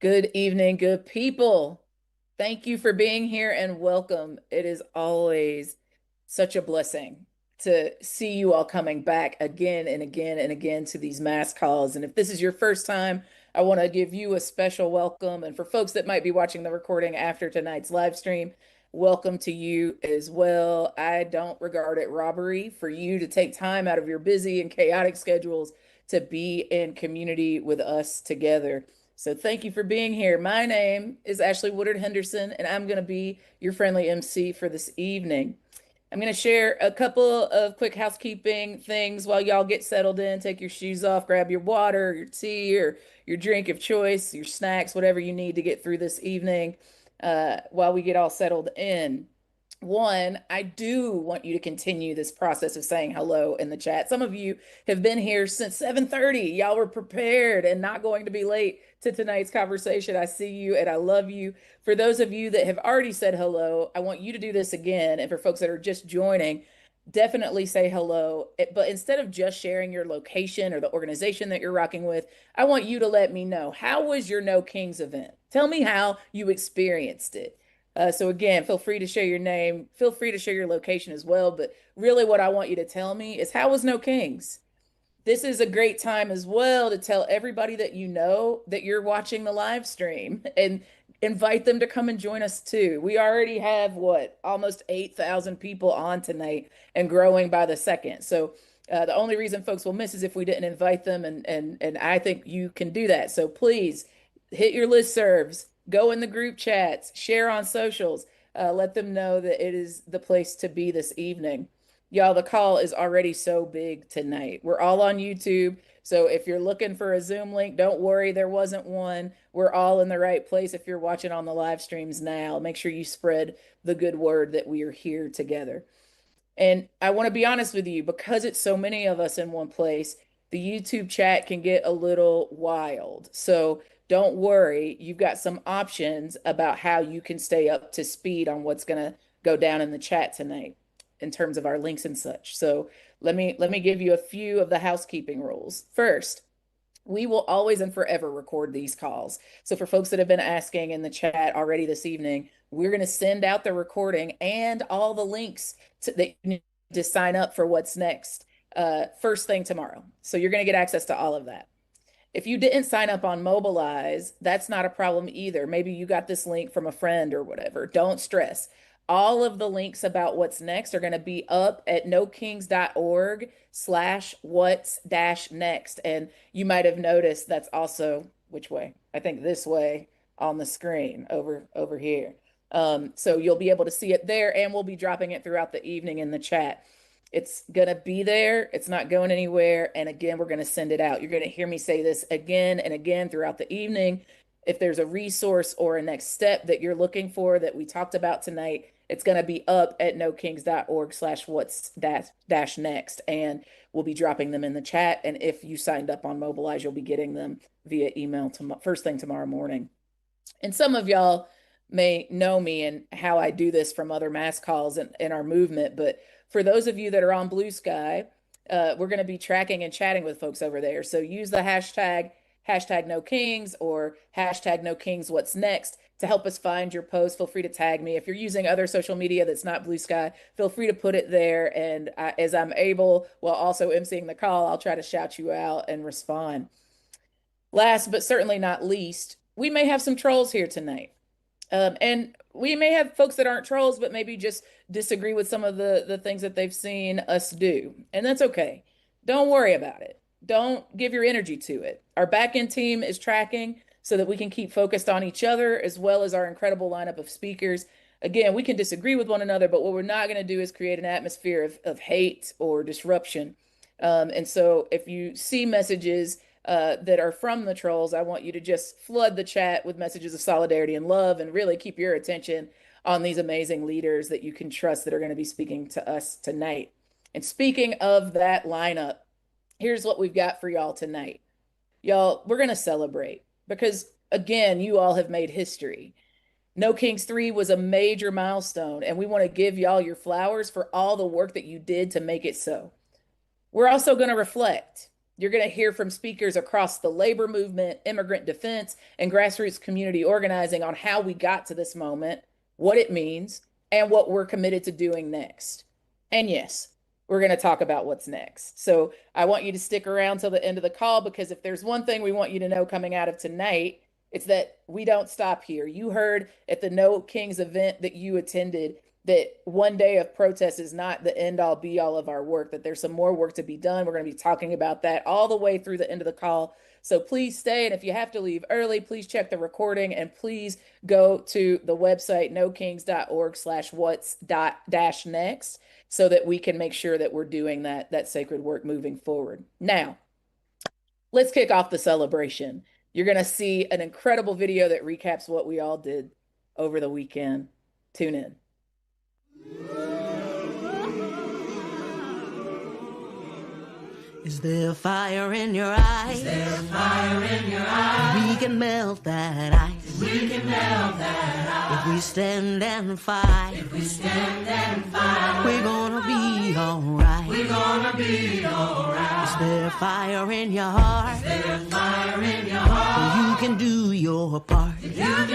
Good evening, good people. Thank you for being here and welcome. It is always such a blessing to see you all coming back again and again and again to these mass calls. And if this is your first time, I want to give you a special welcome. And for folks that might be watching the recording after tonight's live stream, welcome to you as well. I don't regard it robbery for you to take time out of your busy and chaotic schedules to be in community with us together. So thank you for being here. My name is Ashley Woodard Henderson, and I'm going to be your friendly MC for this evening. I'm going to share a couple of quick housekeeping things while y'all get settled in. Take your shoes off, grab your water, your tea, or your drink of choice, your snacks, whatever you need to get through this evening while we get all settled in. One, I do want you to continue this process of saying hello in the chat. Some of you have been here since 7:30. Y'all were prepared and not going to be late to tonight's conversation. I see you and I love you. For those of you that have already said hello, I want you to do this again. And for folks that are just joining, definitely say hello. But instead of just sharing your location or the organization that you're rocking with, I want you to let me know, how was your No Kings event? Tell me how you experienced it. So again, feel free to share your name, feel free to share your location as well. But really what I want you to tell me is, how was No Kings? This is a great time as well to tell everybody that you know that you're watching the live stream and invite them to come and join us too. We already have what, almost 8,000 people on tonight and growing by the second. So the only reason folks will miss is if we didn't invite them, and I think you can do that. So please hit your listservs, go in the group chats, share on socials, let them know that it is the place to be this evening. Y'all, the call is already so big tonight. We're all on YouTube. So if you're looking for a Zoom link, don't worry, there wasn't one. We're all in the right place. If you're watching on the live streams now, make sure you spread the good word that we are here together. And I want to be honest with you, because it's so many of us in one place, the YouTube chat can get a little wild. So don't worry, you've got some options about how you can stay up to speed on what's going to go down in the chat tonight in terms of our links and such. So let me give you a few of the housekeeping rules. First, we will always and forever record these calls. So for folks that have been asking in the chat already this evening, we're going to send out the recording and all the links that you need to sign up for what's next first thing tomorrow. So you're going to get access to all of that. If you didn't sign up on Mobilize, that's not a problem either. Maybe you got this link from a friend or whatever. Don't stress. All of the links about what's next are going to be up at nokings.org/what's dash next. And you might have noticed that's also which way? I think this way on the screen over here. So you'll be able to see it there, and we'll be dropping it throughout the evening in the chat. It's going to be there. It's not going anywhere. And again, we're going to send it out. You're going to hear me say this again and again throughout the evening. If there's a resource or a next step that you're looking for that we talked about tonight, it's going to be up at nokings.org/what's dash next. And we'll be dropping them in the chat. And if you signed up on Mobilize, you'll be getting them via email first thing tomorrow morning. And some of y'all may know me and how I do this from other mass calls in our movement. But for those of you that are on Blue Sky, we're going to be tracking and chatting with folks over there. So use the hashtag no kings or hashtag no kings what's next to help us find your post. Feel free to tag me. If you're using other social media that's not Blue Sky, feel free to put it there. And as I'm able, while also emceeing the call, I'll try to shout you out and respond. Last but certainly not least, we may have some trolls here tonight. And we may have folks that aren't trolls, but maybe just disagree with some of the things that they've seen us do. And that's okay. Don't worry about it. Don't give your energy to it. Our back end team is tracking so that we can keep focused on each other as well as our incredible lineup of speakers. Again, we can disagree with one another, but what we're not going to do is create an atmosphere of hate or disruption. And so if you see messages that are from the trolls, I want you to just flood the chat with messages of solidarity and love and really keep your attention on these amazing leaders that you can trust that are going to be speaking to us tonight. And speaking of that lineup, here's what we've got for y'all tonight. Y'all, we're going to celebrate because, again, you all have made history. No Kings 3 was a major milestone, and we want to give y'all your flowers for all the work that you did to make it so. We're also going to reflect. You're going to hear from speakers across the labor movement, immigrant defense, and grassroots community organizing on how we got to this moment, what it means, and what we're committed to doing next. And yes, we're going to talk about what's next. So I want you to stick around till the end of the call, because if there's one thing we want you to know coming out of tonight, it's that we don't stop here. You heard at the No Kings event that you attended that one day of protest is not the end all be all of our work, that there's some more work to be done. We're going to be talking about that all the way through the end of the call. So please stay. And if you have to leave early, please check the recording, and please go to the website, nokings.org/what's-next, so that we can make sure that we're doing that sacred work moving forward. Now, let's kick off the celebration. You're going to see an incredible video that recaps what we all did over the weekend. Tune in. Is there fire in your eyes? Is there fire in your eyes? We can melt that ice. We can melt that ice. If we stand and fight. If we stand and fight. We're gonna be alright. We're gonna be alright. Is there fire in your heart? Is there fire in your heart? You can do your part. You can do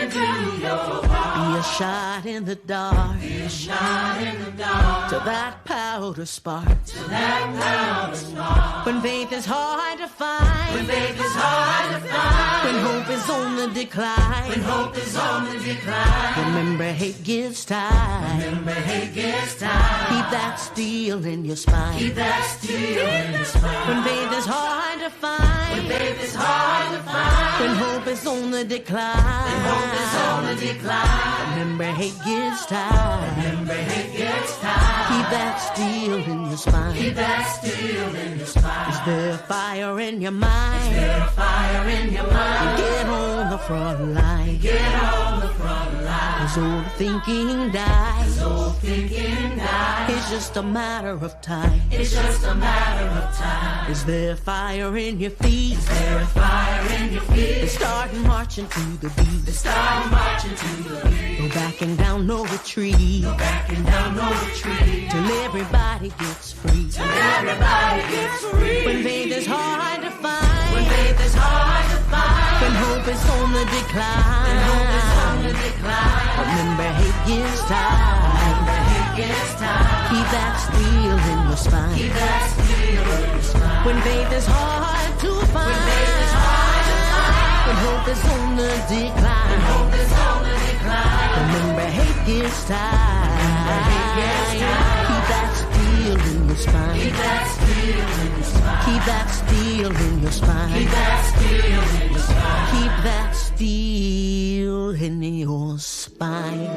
your part. Be a shot in the dark. Be a shot in the dark. To that powder spark. To that powder spark. When faith is hard to find. When faith is hard to find. When hope is on the decline. When hope is on the decline. Remember, hate gives time. Remember, hate gives time. Keep that steel in your spine. Keep that steel in your spine. When faith is hard to find. When faith is hard to find. When hope is on the decline. When hope is on the decline. Remember, hate gives time. Remember, hate gives time. Keep that steel in your spine. Keep that steel in your spine. Is there fire in your mind? Is there fire in your mind? Get on the front line. Get on the front line. Cause old thinking dies. Cause old thinking dies. It's just a matter of time. It's just a matter of time. Is there fire in your feet? Is there fire in your feet? Start marching to the beat. Start marching to the beat. No backing down, no retreat. No backing down, no retreat. Till everybody gets free. Till everybody gets free. When faith is hard to find. When faith is hard to find. When hope is on the decline. When hope is on the decline. Remember, hate gives time. Remember, hate gives time. Keep that steel in your spine. Keep that steel in your spine. When faith is hard to find. When faith is hard to find. When hope is on the decline. When hope is on the decline. Remember, hate gives time. Remember, hate gives time. Keep that steel in your spine. Keep that steel in your spine. Keep that steel in your spine. Keep that steel in your spine. Keep that steel in your spine.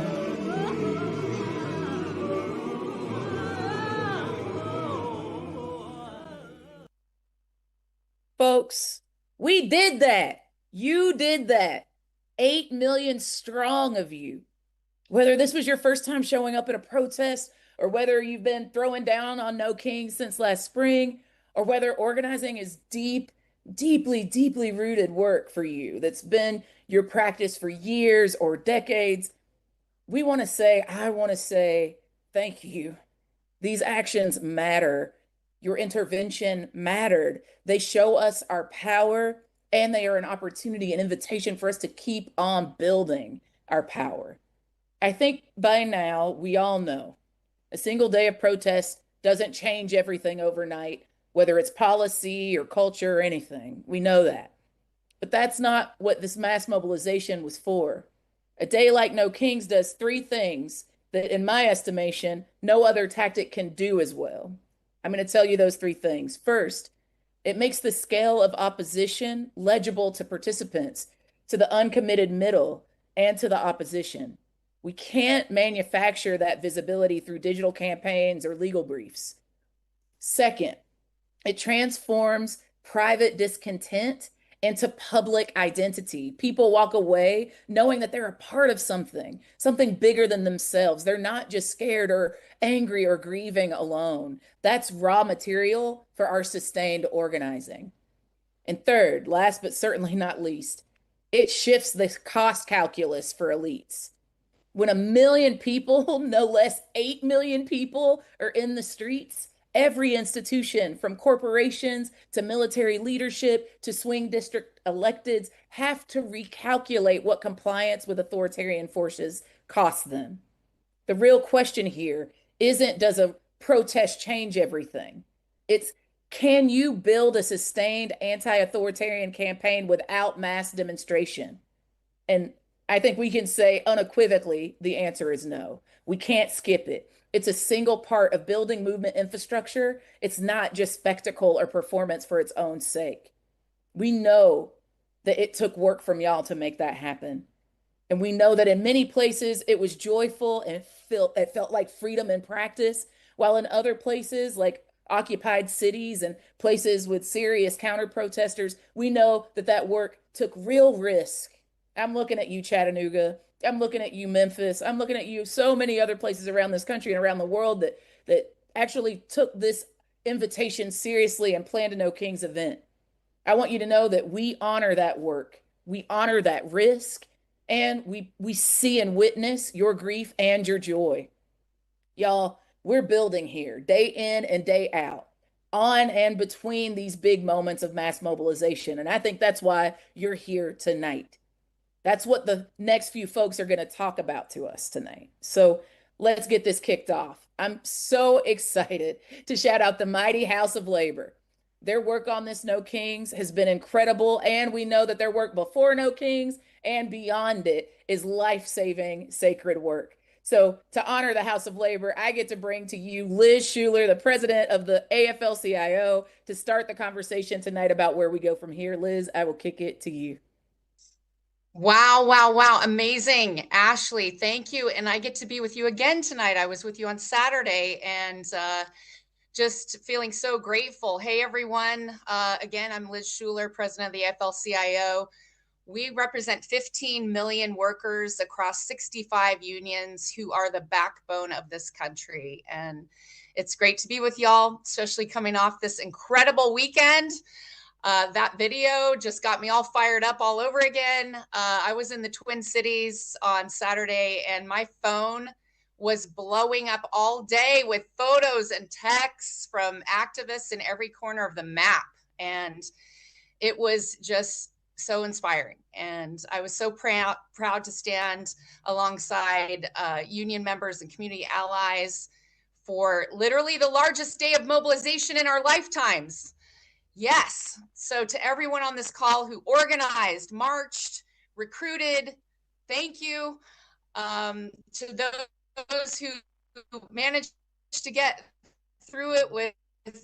Folks, we did that. You did that. 8 million strong of you. Whether this was your first time showing up at a protest, or whether you've been throwing down on No Kings since last spring, or whether organizing is deeply rooted work for you that's been your practice for years or decades, I want to say thank you. These actions matter. Your intervention mattered. They show us our power, and they are an opportunity, an invitation for us to keep on building our power. I think by now we all know a single day of protest doesn't change everything overnight, whether it's policy or culture or anything. We know that. But that's not what this mass mobilization was for. A day like No Kings does 3 things that, in my estimation, no other tactic can do as well. I'm going to tell you those 3 things. First, it makes the scale of opposition legible to participants, to the uncommitted middle, and to the opposition. We can't manufacture that visibility through digital campaigns or legal briefs. Second, it transforms private discontent into public identity. People walk away knowing that they're a part of something bigger than themselves. They're not just scared or angry or grieving alone. That's raw material for our sustained organizing. And third, last but certainly not least, it shifts the cost calculus for elites. When 1 million people, no less 8 million people, are in the streets, Every institution, from corporations to military leadership to swing district electeds, have to recalculate what compliance with authoritarian forces costs them. The real question here isn't does a protest change everything? It's can you build a sustained anti authoritarian campaign without mass demonstration? And I think we can say unequivocally the answer is no. We can't skip it. It's a single part of building movement infrastructure. It's not just spectacle or performance for its own sake. We know that it took work from y'all to make that happen. And we know that in many places it was joyful and it felt like freedom in practice, while in other places, like occupied cities and places with serious counter protesters, we know that that work took real risk. I'm looking at you, Chattanooga. I'm looking at you, Memphis. I'm looking at you, so many other places around this country and around the world that actually took this invitation seriously and planned a No Kings event. I want you to know that we honor that work. We honor that risk, and we see and witness your grief and your joy. Y'all, we're building here day in and day out, on and between these big moments of mass mobilization. And I think that's why you're here tonight. That's what the next few folks are going to talk about to us tonight. So let's get this kicked off. I'm so excited to shout out the mighty House of Labor. Their work on this No Kings has been incredible, and we know that their work before No Kings and beyond it is life-saving, sacred work. So, to honor the House of Labor, I get to bring to you Liz Shuler, the president of the AFL-CIO, to start the conversation tonight about where we go from here. Liz, I will kick it to you. Wow, wow, wow. Amazing. Ashley, thank you. And I get to be with you again tonight. I was with you on Saturday and just feeling so grateful. Hey, everyone. Again, I'm Liz Shuler, president of the AFL-CIO. We represent 15 million workers across 65 unions who are the backbone of this country. And it's great to be with y'all, especially coming off this incredible weekend. That video just got me all fired up all over again. I was in the Twin Cities on Saturday and my phone was blowing up all day with photos and texts from activists in every corner of the map. And it was just so inspiring. And I was so proud to stand alongside union members and community allies for literally the largest day of mobilization in our lifetimes. Yes. So to everyone on this call who organized, marched, recruited, thank you. To those who managed to get through it with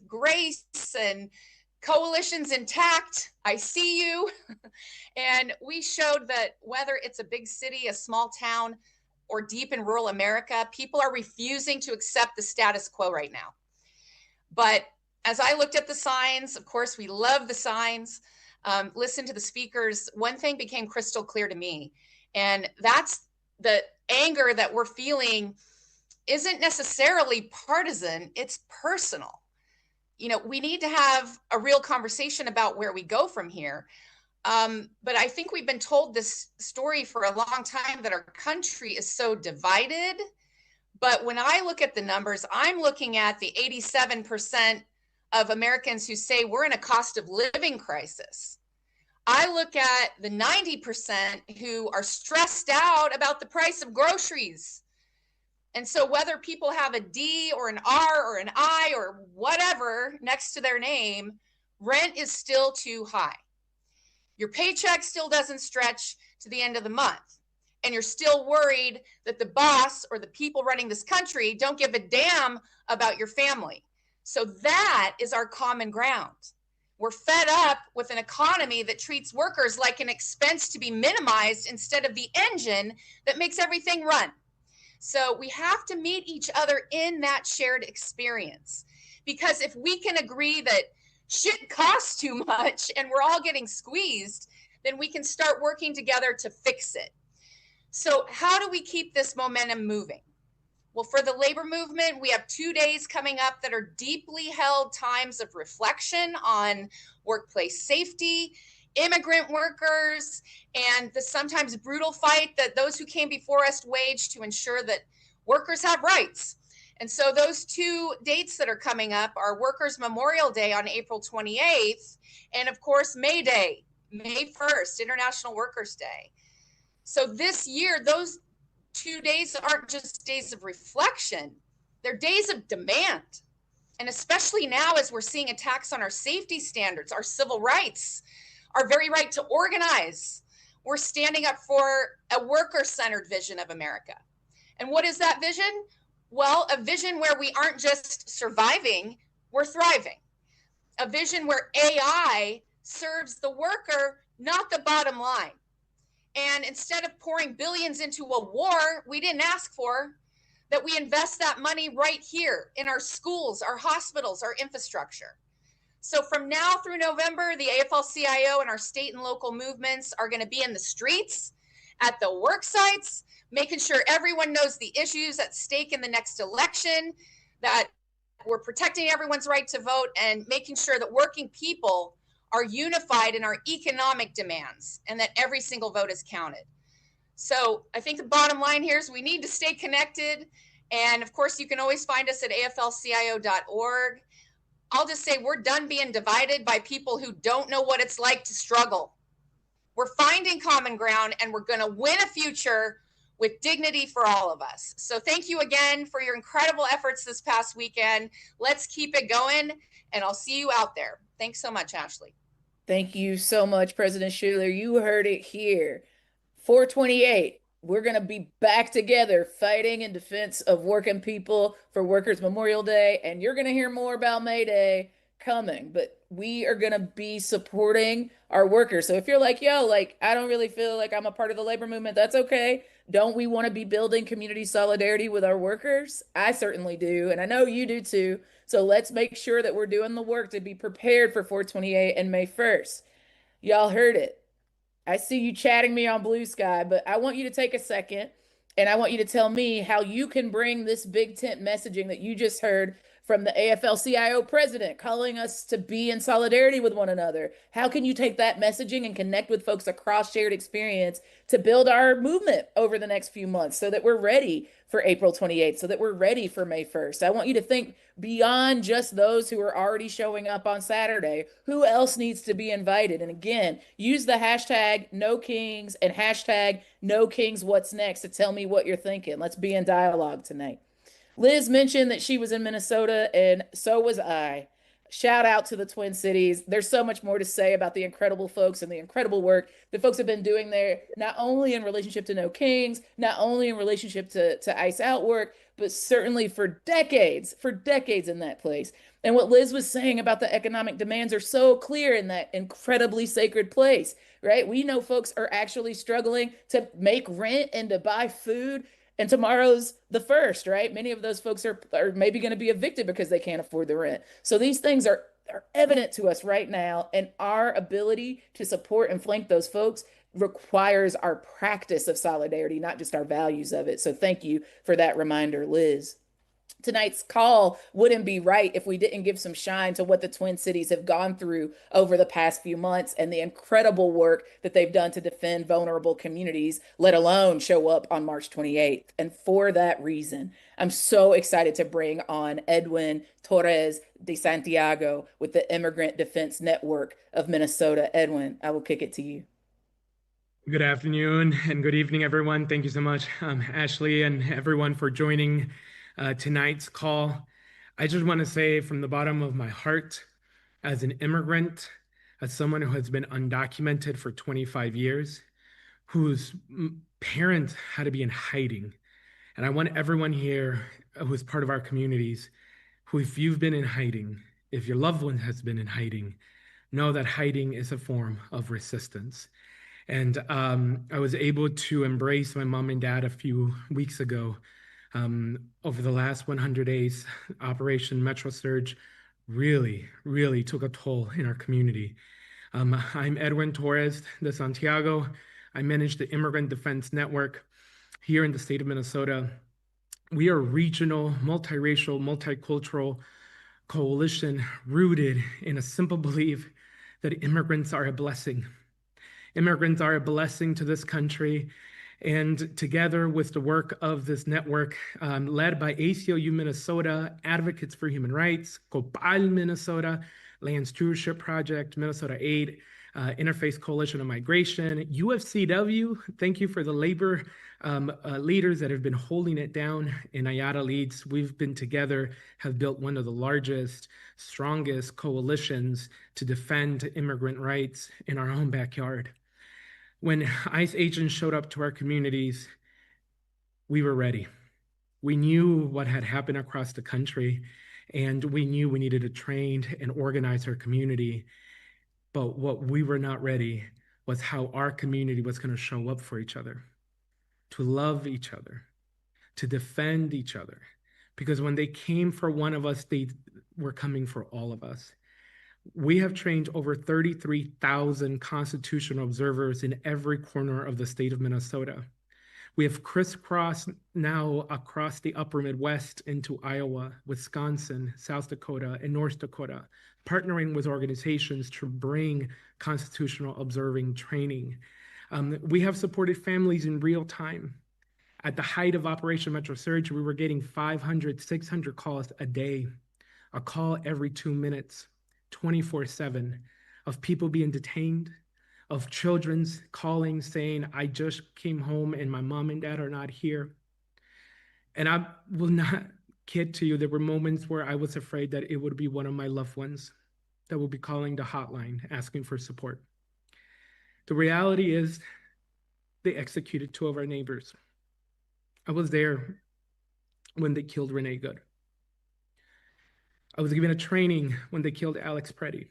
grace and coalitions intact, I see you. And we showed that whether it's a big city, a small town, or deep in rural America, people are refusing to accept the status quo right now. But as I looked at the signs, of course, we love the signs, listen to the speakers, one thing became crystal clear to me, and that's the anger that we're feeling isn't necessarily partisan, it's personal. You know, we need to have a real conversation about where we go from here. But I think we've been told this story for a long time that our country is so divided. But when I look at the numbers, I'm looking at the 87% of Americans who say we're in a cost of living crisis. I look at the 90% who are stressed out about the price of groceries. And so whether people have a D or an R or an I or whatever next to their name, rent is still too high. Your paycheck still doesn't stretch to the end of the month. And you're still worried that the boss or the people running this country don't give a damn about your family. So that is our common ground. We're fed up with an economy that treats workers like an expense to be minimized instead of the engine that makes everything run. So we have to meet each other in that shared experience. Because if we can agree that shit costs too much and we're all getting squeezed, then we can start working together to fix it. So how do we keep this momentum moving? Well, for the labor movement, we have 2 days coming up that are deeply held times of reflection on workplace safety, immigrant workers, and the sometimes brutal fight that those who came before us waged to ensure that workers have rights And so those two dates that are coming up are Workers' Memorial Day on April 28th, and of course, May Day, May 1st, International Workers' Day. So this year, those 2 days aren't just days of reflection, they're days of demand. And especially now, as we're seeing attacks on our safety standards, our civil rights, our very right to organize, we're standing up for a worker-centered vision of America. And what is that vision? Well, a vision where we aren't just surviving, we're thriving. A vision where AI serves the worker, not the bottom line. And instead of pouring billions into a war we didn't ask for, that we invest that money right here in our schools, our hospitals, our infrastructure. So from now through November, the AFL-CIO and our state and local movements are going to be in the streets, at the work sites, making sure everyone knows the issues at stake in the next election, that we're protecting everyone's right to vote, and making sure that working people are unified in our economic demands and that every single vote is counted. So I think the bottom line here is we need to stay connected. And of course, you can always find us at aflcio.org. I'll just say we're done being divided by people who don't know what it's like to struggle. We're finding common ground, and we're going to win a future with dignity for all of us. So thank you again for your incredible efforts this past weekend. Let's keep it going, and I'll see you out there. Thanks so much, Ashley. Thank you so much, President Schuler. You heard it here. 428, we're going to be back together fighting in defense of working people for Workers' Memorial Day. And you're going to hear more about May Day coming, but we are going to be supporting our workers. So if you're like, yo, like, I don't really feel like I'm a part of the labor movement, that's okay. Don't we want to be building community solidarity with our workers? I certainly do. And I know you do too. So let's make sure that we're doing the work to be prepared for 428 and May 1st. Y'all heard it. I see you chatting me on Blue Sky, but I want you to take a second and I want you to tell me how you can bring this big tent messaging that you just heard from the AFL-CIO president calling us to be in solidarity with one another. How can you take that messaging and connect with folks across shared experience to build our movement over the next few months so that we're ready for April 28th, so that we're ready for May 1st? I want you to think beyond just those who are already showing up on Saturday. Who else needs to be invited? And again, use the hashtag No Kings and hashtag No Kings What's Next to tell me what you're thinking. Let's be in dialogue tonight. Liz mentioned that she was in Minnesota, and so was I. Shout out to the Twin Cities. There's so much more to say about the incredible folks and the incredible work that folks have been doing there, not only in relationship to No Kings, not only in relationship to ICE Out work, but certainly for decades in that place. And what Liz was saying about the economic demands are so clear in that incredibly sacred place, right? We know folks are actually struggling to make rent and to buy food, and tomorrow's the first, right? Many of those folks are maybe going to be evicted because they can't afford the rent. So these things are evident to us right now, and our ability to support and flank those folks requires our practice of solidarity, not just our values of it. So thank you for that reminder, Liz. Tonight's call wouldn't be right if we didn't give some shine to what the Twin Cities have gone through over the past few months and the incredible work that they've done to defend vulnerable communities, let alone show up on March 28th. And for that reason, I'm so excited to bring on Edwin Torres de Santiago with the Immigrant Defense Network of Minnesota. Edwin, I will kick it to you. Good afternoon and good evening, everyone. Thank you so much, Ashley, and everyone for joining tonight's call. I just want to say from the bottom of my heart, as an immigrant, as someone who has been undocumented for 25 years, whose parents had to be in hiding, and I want everyone here who's part of our communities, who, if you've been in hiding, if your loved one has been in hiding, know that hiding is a form of resistance. And I was able to embrace my mom and dad a few weeks ago. Over the last 100 days, Operation Metro Surge really took a toll in our community. I'm Edwin Torres de Santiago. I manage the Immigrant Defense Network here in the state of Minnesota. We are a regional, multiracial, multicultural coalition rooted in a simple belief that immigrants are a blessing. Immigrants are a blessing to this country, And together with the work of this network, led by ACLU Minnesota, Advocates for Human Rights, Copal Minnesota, Land Stewardship Project, Minnesota Aid, Interfaith Coalition on Migration, UFCW, thank you for the labor leaders that have been holding it down. In IATA Leads, we've been together, have built one of the largest, strongest coalitions to defend immigrant rights in our own backyard. When ICE agents showed up to our communities, we were ready. We knew what had happened across the country, and we knew we needed to train and organize our community. But what we were not ready was how our community was going to show up for each other, to love each other, to defend each other. Because when they came for one of us, they were coming for all of us. We have trained over 33,000 constitutional observers in every corner of the state of Minnesota. We have crisscrossed now across the upper Midwest into Iowa, Wisconsin, South Dakota, and North Dakota, partnering with organizations to bring constitutional observing training. We have supported families in real time. At the height of Operation Metro Surge, we were getting 500, 600 calls a day, a call every 2 minutes. 24/7 of people being detained, of children's calling saying, I just came home and my mom and dad are not here. And I will not kid to you, there were moments where I was afraid that it would be one of my loved ones that will be calling the hotline asking for support. The reality is they executed 2 of our neighbors. I was there when they killed Renee Good. I was given a training when they killed Alex Preddy.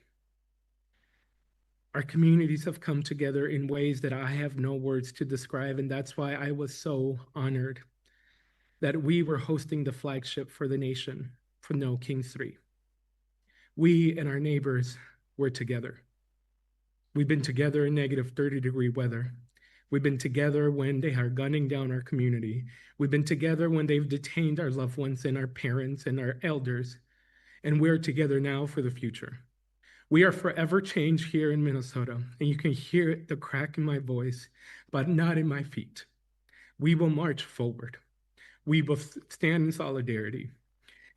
Our communities have come together in ways that I have no words to describe, and that's why I was so honored that we were hosting the flagship for the nation for No Kings 3. We and our neighbors were together. We've been together in negative 30-degree weather. We've been together when they are gunning down our community. We've been together when they've detained our loved ones and our parents and our elders. And we're together now for the future. We are forever changed here in Minnesota, and you can hear the crack in my voice, but not in my feet. We will march forward. We will stand in solidarity.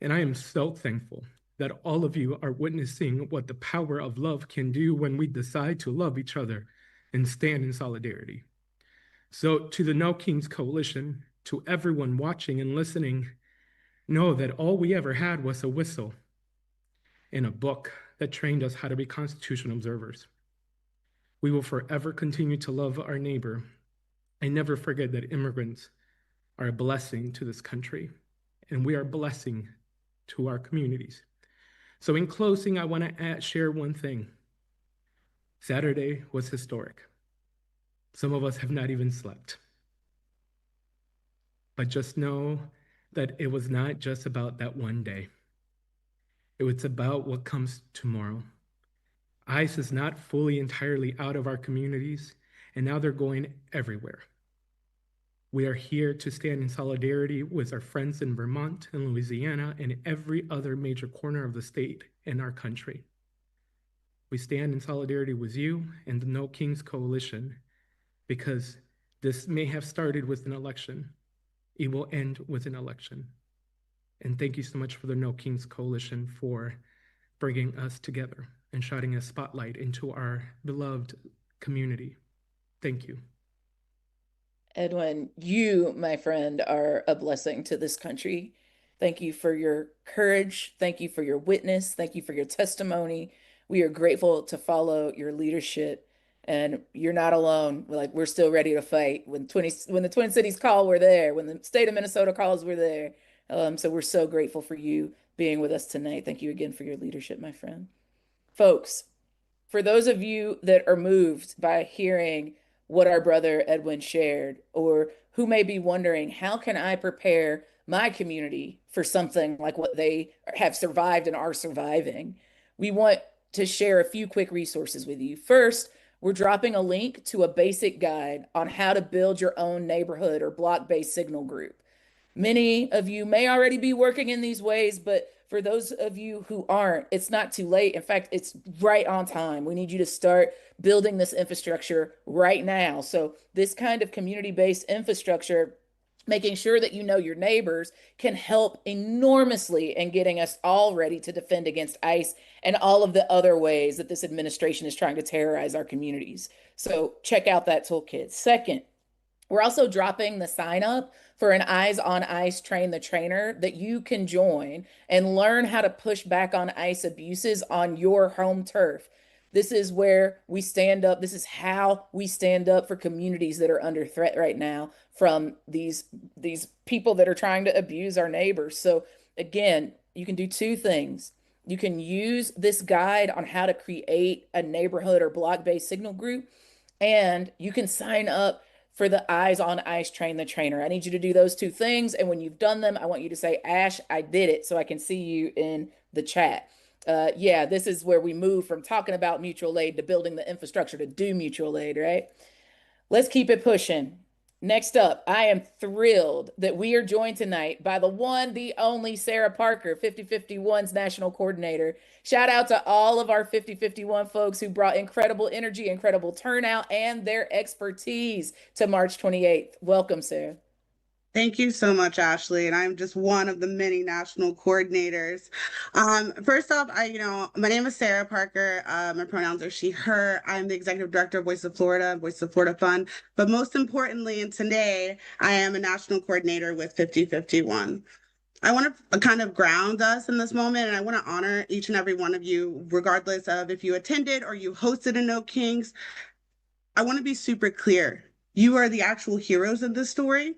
And I am so thankful that all of you are witnessing what the power of love can do when we decide to love each other and stand in solidarity. So to the No Kings Coalition, to everyone watching and listening, know that all we ever had was a whistle and a book that trained us how to be constitutional observers. We will forever continue to love our neighbor and never forget that immigrants are a blessing to this country, and we are a blessing to our communities. So in closing, I want to share one thing. Saturday was historic. Some of us have not even slept. But just know that it was not just about that one day. It was about what comes tomorrow. ICE is not fully entirely out of our communities, and now they're going everywhere. We are here to stand in solidarity with our friends in Vermont and Louisiana and every other major corner of the state and our country. We stand in solidarity with you and the No Kings Coalition because this may have started with an election. It will end with an election. And thank you so much for the No Kings Coalition for bringing us together and shining a spotlight into our beloved community. Thank you. Edwin, you, my friend, are a blessing to this country. Thank you for your courage. Thank you for your witness. Thank you for your testimony. We are grateful to follow your leadership. And you're not alone. Like we're still ready to fight. When the Twin Cities call, we're there. When the state of Minnesota calls, we're there. So we're so grateful for you being with us tonight. Thank you again for your leadership, my friend. Folks, for those of you that are moved by hearing what our brother Edwin shared, or who may be wondering, how can I prepare my community for something like what they have survived and are surviving? We want to share a few quick resources with you. First, we're dropping a link to a basic guide on how to build your own neighborhood or block-based signal group. Many of you may already be working in these ways, but for those of you who aren't, it's not too late. In fact, it's right on time. We need you to start building this infrastructure right now. So, this kind of community-based infrastructure, making sure that you know your neighbors, can help enormously in getting us all ready to defend against ICE and all of the other ways that this administration is trying to terrorize our communities. So, check out that toolkit. Second, we're also dropping the sign up for an Eyes on ICE Train the Trainer that you can join and learn how to push back on ICE abuses on your home turf. This is where we stand up. This is how we stand up for communities that are under threat right now from these people that are trying to abuse our neighbors. So again, you can do two things. You can use this guide on how to create a neighborhood or block-based signal group, and you can sign up for the Eyes on ICE Train the Trainer. I need you to do those two things. And when you've done them, I want you to say, Ash, I did it, so I can see you in the chat. Yeah, this is where we move from talking about mutual aid to building the infrastructure to do mutual aid, right? Let's keep it pushing. Next up, I am thrilled that we are joined tonight by the one, the only Sarah Parker, 5051's national coordinator. Shout out to all of our 5051 folks who brought incredible energy, incredible turnout, and their expertise to March 28th. Welcome, Sarah. Thank you so much, Ashley. And I'm just one of the many national coordinators. First off, my name is Sarah Parker. My pronouns are she, her. I'm the executive director of Voice of Florida, Voice of Florida Fund. But most importantly, and today, I am a national coordinator with 5051. I want to kind of ground us in this moment, and I want to honor each and every one of you, regardless of if you attended or you hosted a No Kings. I want to be super clear. You are the actual heroes of this story.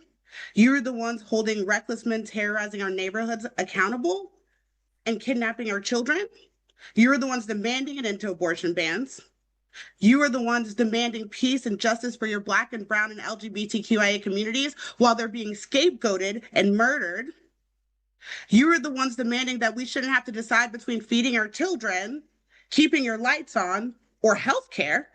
You're the ones holding reckless men terrorizing our neighborhoods accountable and kidnapping our children. You're the ones demanding an end to abortion bans. You are the ones demanding peace and justice for your Black and Brown and LGBTQIA communities while they're being scapegoated and murdered. You are the ones demanding that we shouldn't have to decide between feeding our children, keeping your lights on, or health care.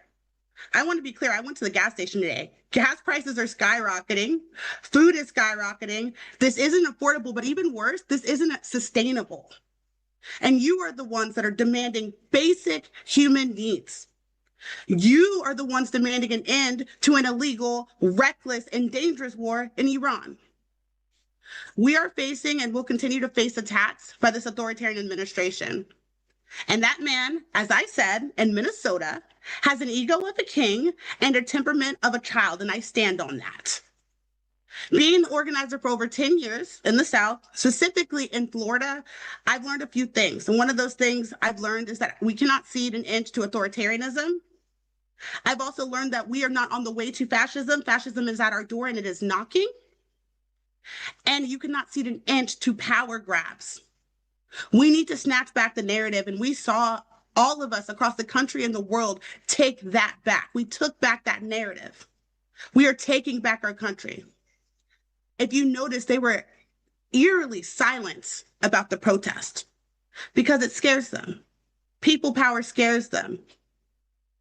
I want to be clear. I went to the gas station today. Gas prices are skyrocketing. Food is skyrocketing. This isn't affordable, but even worse, this isn't sustainable. And you are the ones that are demanding basic human needs. You are the ones demanding an end to an illegal, reckless, and dangerous war in Iran. We are facing and will continue to face attacks by this authoritarian administration. And that man, as I said, in Minnesota, has an ego of a king and a temperament of a child, and I stand on that. Being an organizer for over 10 years in the South, specifically in Florida, I've learned a few things. And one of those things I've learned is that we cannot cede an inch to authoritarianism. I've also learned that we are not on the way to fascism. Fascism is at our door and it is knocking. And you cannot cede an inch to power grabs. We need to snatch back the narrative, and we saw all of us across the country and the world take that back. We took back that narrative. We are taking back our country. If you notice, they were eerily silent about the protest because it scares them. People power scares them.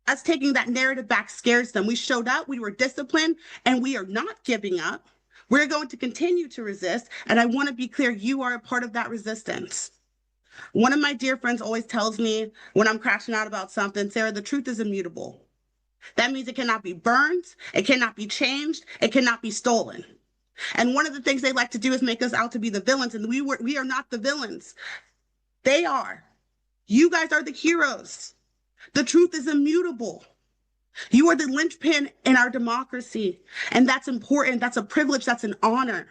Us taking that narrative back scares them. We showed up, we were disciplined, and we are not giving up. We're going to continue to resist, and I want to be clear, you are a part of that resistance. One of my dear friends always tells me when I'm crashing out about something, Sarah, the truth is immutable. That means it cannot be burned, it cannot be changed, it cannot be stolen. And one of the things they like to do is make us out to be the villains, and we are not the villains. They are. You guys are the heroes. The truth is immutable. You are the linchpin in our democracy, and that's important. That's a privilege. That's an honor.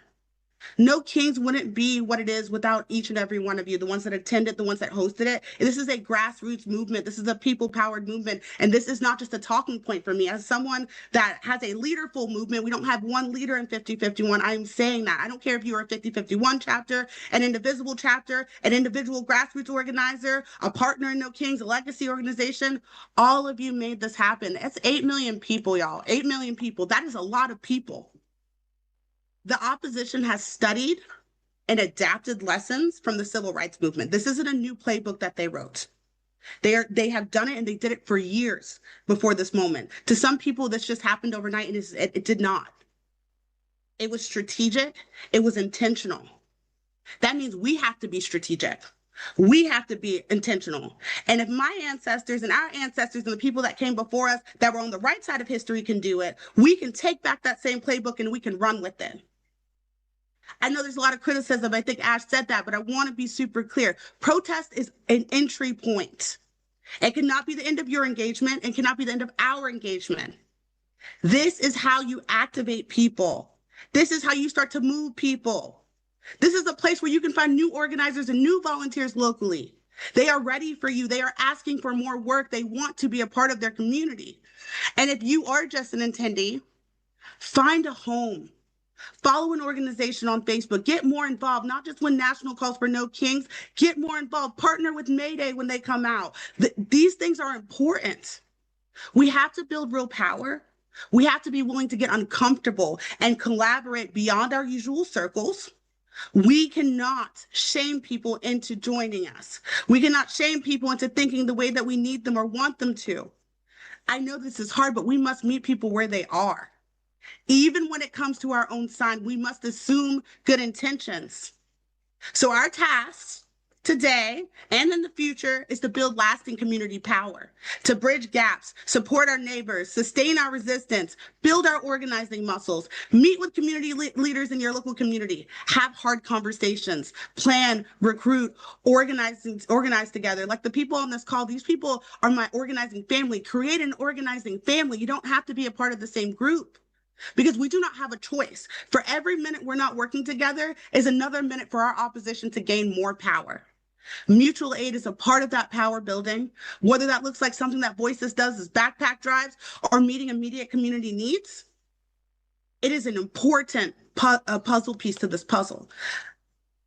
No Kings wouldn't be what it is without each and every one of you, the ones that attended, the ones that hosted it. And this is a grassroots movement. This is a people-powered movement. And this is not just a talking point for me. As someone that has a leaderful movement, we don't have one leader in 5051. I'm saying that. I don't care if you are a 5051 chapter, an Indivisible chapter, an individual grassroots organizer, a partner in No Kings, a legacy organization. All of you made this happen. That's 8 million people, y'all. 8 million people. That is a lot of people. The opposition has studied and adapted lessons from the civil rights movement. This isn't a new playbook that they wrote. They have done it, and they did it for years before this moment. To some people, this just happened overnight, and it did not. It was strategic. It was intentional. That means we have to be strategic. We have to be intentional. And if my ancestors and our ancestors and the people that came before us that were on the right side of history can do it, we can take back that same playbook and we can run with it. I know there's a lot of criticism. I think Ash said that, but I want to be super clear. Protest is an entry point. It cannot be the end of your engagement and cannot be the end of our engagement. This is how you activate people. This is how you start to move people. This is a place where you can find new organizers and new volunteers locally. They are ready for you. They are asking for more work. They want to be a part of their community. And if you are just an attendee, find a home. Follow an organization on Facebook. Get more involved, not just when National calls for no kings. Get more involved. Partner with Mayday when they come out. These things are important. We have to build real power. We have to be willing to get uncomfortable and collaborate beyond our usual circles. We cannot shame people into joining us. We cannot shame people into thinking the way that we need them or want them to. I know this is hard, but we must meet people where they are. Even when it comes to our own side, we must assume good intentions. So our task today and in the future is to build lasting community power, to bridge gaps, support our neighbors, sustain our resistance, build our organizing muscles, meet with community leaders in your local community, have hard conversations, plan, recruit, organize together. Like the people on this call, these people are my organizing family. Create an organizing family. You don't have to be a part of the same group, because we do not have a choice. For every minute we're not working together is another minute for our opposition to gain more power. Mutual aid is a part of that power building, whether that looks like something that Voices does as backpack drives or meeting immediate community needs. It is an important puzzle piece to this puzzle.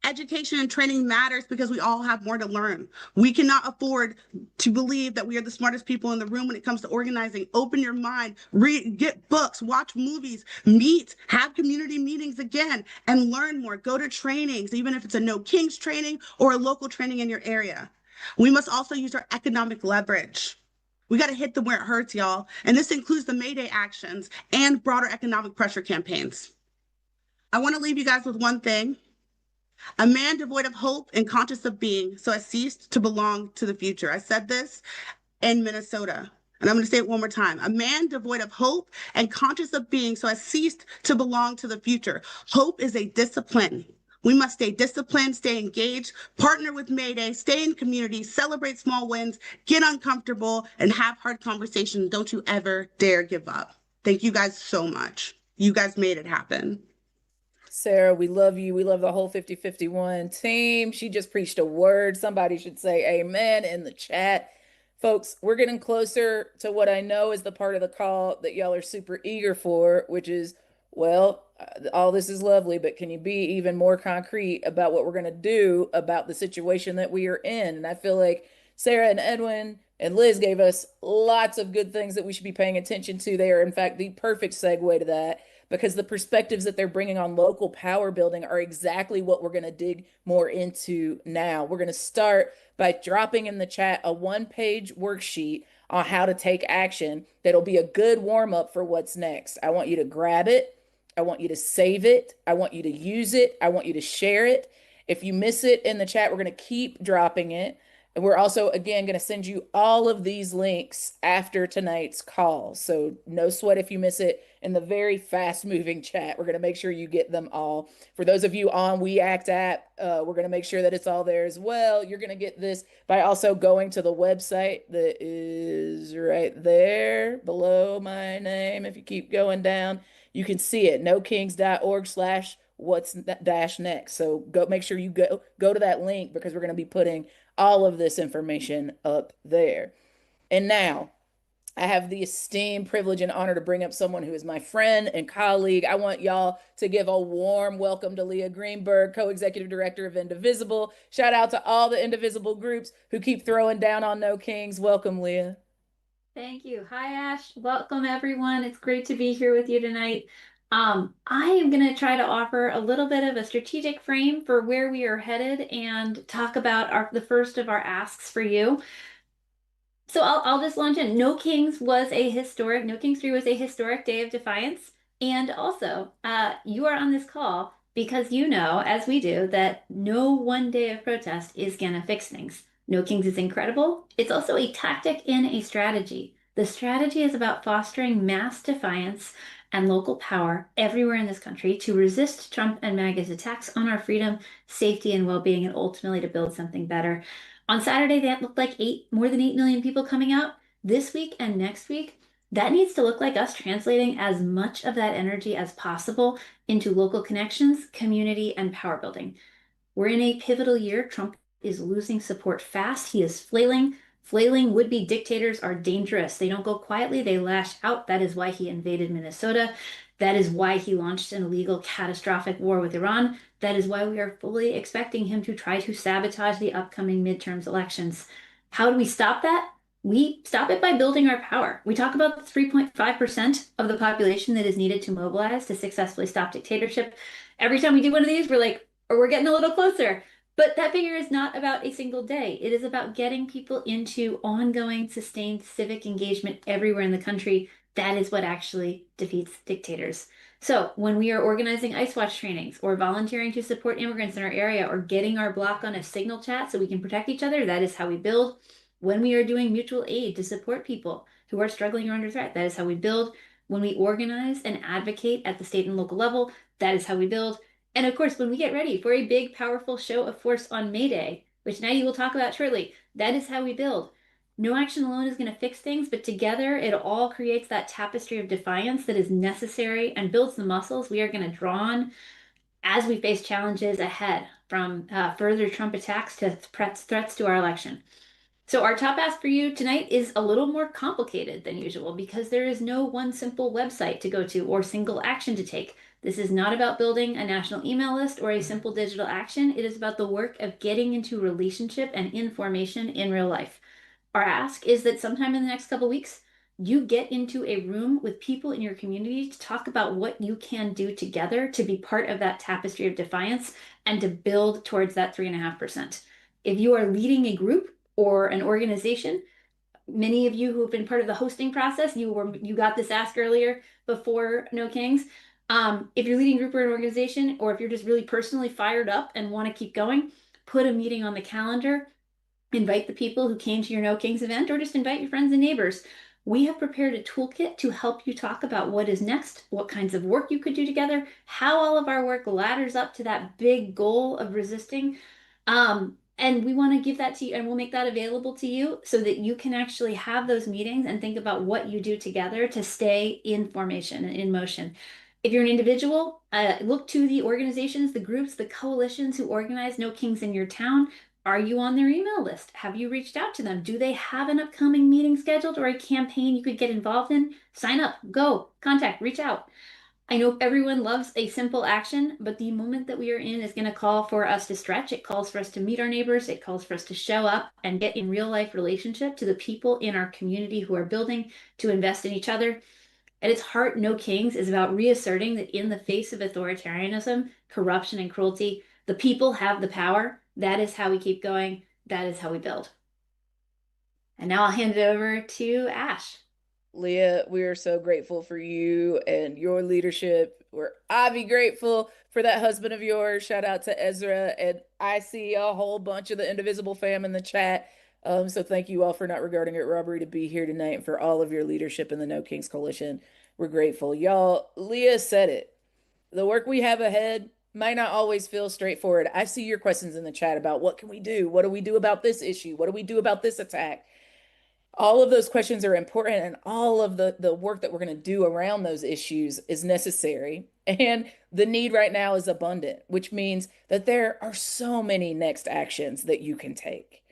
Education and training matters because we all have more to learn. We cannot afford to believe that we are the smartest people in the room when it comes to organizing. Open your mind, read, get books, watch movies, meet, have community meetings again, and learn more. Go to trainings, even if it's a No Kings training or a local training in your area. We must also use our economic leverage. We got to hit them where it hurts, y'all. And this includes the Mayday actions and broader economic pressure campaigns. I want to leave you guys with one thing. A man devoid of hope and conscious of being, so has ceased to belong to the future. I said this in Minnesota, and I'm going to say it one more time. A man devoid of hope and conscious of being, so has ceased to belong to the future. Hope is a discipline. We must stay disciplined, stay engaged, partner with Mayday, stay in community, celebrate small wins, get uncomfortable, and have hard conversations. Don't you ever dare give up. Thank you guys so much. You guys made it happen. Sarah, we love you. We love the whole 5051 team. She just preached a word. Somebody should say amen in the chat. Folks, we're getting closer to what I know is the part of the call that y'all are super eager for, which is, well, all this is lovely, but can you be even more concrete about what we're going to do about the situation that we are in? And I feel like Sarah and Edwin and Liz gave us lots of good things that we should be paying attention to. They are, in fact, the perfect segue to that, because the perspectives that they're bringing on local power building are exactly what we're going to dig more into now. We're going to start by dropping in the chat a one-page worksheet on how to take action that'll be a good warm up for what's next. I want you to grab it. I want you to save it. I want you to use it. I want you to share it. If you miss it in the chat, we're going to keep dropping it. And we're also, again, going to send you all of these links after tonight's call. So no sweat if you miss it in the very fast moving chat. We're going to make sure you get them all. For those of you on We Act app, we're going to make sure that it's all there as well. You're going to get this by also going to the website that is right there below my name. If you keep going down, you can see it, nokings.org/what's dash next. So go make sure you go to that link, because we're going to be putting all of this information up there. And now I have the esteemed privilege and honor to bring up someone who is my friend and colleague. I want y'all to give a warm welcome to Leah Greenberg, co-executive director of Indivisible. Shout out to all the Indivisible groups who keep throwing down on No Kings. Welcome, Leah. Thank you. Hi, Ash. Welcome, everyone. It's great to be here with you tonight. I am going to try to offer a little bit of a strategic frame for where we are headed and talk about the first of our asks for you. So I'll just launch in. No Kings 3 was a historic day of defiance. And also, you are on this call because you know, as we do, that no one day of protest is going to fix things. No Kings is incredible. It's also a tactic and a strategy. The strategy is about fostering mass defiance and local power everywhere in this country to resist Trump and MAGA's attacks on our freedom, safety, and well-being, and ultimately to build something better. On Saturday, that looked like more than 8 million people coming out. This week and next week, that needs to look like us translating as much of that energy as possible into local connections, community, and power building. We're in a pivotal year. Trump is losing support fast. He is flailing. Flailing would-be dictators are dangerous. They don't go quietly, they lash out. That is why he invaded Minnesota. That is why he launched an illegal, catastrophic war with Iran. That is why we are fully expecting him to try to sabotage the upcoming midterms elections. How do we stop that? We stop it by building our power. We talk about the 3.5% of the population that is needed to mobilize to successfully stop dictatorship. Every time we do one of these, we're like, or we're getting a little closer. But that figure is not about a single day. It is about getting people into ongoing, sustained civic engagement everywhere in the country. That is what actually defeats dictators. So when we are organizing ICE Watch trainings or volunteering to support immigrants in our area or getting our block on a signal chat so we can protect each other, that is how we build. When we are doing mutual aid to support people who are struggling or under threat, that is how we build. When we organize and advocate at the state and local level, that is how we build. And of course, when we get ready for a big, powerful show of force on May Day, which Maggie will talk about shortly, that is how we build. No action alone is going to fix things, but together it all creates that tapestry of defiance that is necessary and builds the muscles we are going to draw on as we face challenges ahead, from further Trump attacks to threats to our election. So, our top ask for you tonight is a little more complicated than usual because there is no one simple website to go to or single action to take. This is not about building a national email list or a simple digital action. It is about the work of getting into relationship and information in real life. Our ask is that sometime in the next couple weeks, you get into a room with people in your community to talk about what you can do together to be part of that tapestry of defiance and to build towards that 3.5%. If you are leading a group or an organization, many of you who have been part of the hosting process, you got this ask earlier before No Kings. If you're leading a group or an organization, or if you're just really personally fired up and want to keep going, put a meeting on the calendar. Invite the people who came to your No Kings event, or just invite your friends and neighbors. We have prepared a toolkit to help you talk about what is next, what kinds of work you could do together, how all of our work ladders up to that big goal of resisting. And we want to give that to you, and we'll make that available to you so that you can actually have those meetings and think about what you do together to stay in formation and in motion. If you're an individual, look to the organizations, the groups, the coalitions who organize No Kings in your town. Are you on their email list? Have you reached out to them? Do they have an upcoming meeting scheduled or a campaign you could get involved in? Sign up, go, contact, reach out. I know everyone loves a simple action, but the moment that we are in is going to call for us to stretch. It calls for us to meet our neighbors. It calls for us to show up and get in real life relationship to the people in our community who are building, to invest in each other. At its heart, No Kings is about reasserting that in the face of authoritarianism, corruption, and cruelty, the people have the power. That is how we keep going. That is how we build. And now I'll hand it over to Ash. Leah, we are so grateful for you and your leadership. I be grateful for that husband of yours. Shout out to Ezra. And I see a whole bunch of the Indivisible fam in the chat. So thank you all for not regarding it robbery to be here tonight and for all of your leadership in the No Kings Coalition. We're grateful. Y'all, Leah said it. The work we have ahead might not always feel straightforward. I see your questions in the chat about what can we do? What do we do about this issue? What do we do about this attack? All of those questions are important, and all of the work that we're going to do around those issues is necessary. And the need right now is abundant, which means that there are so many next actions that you can take.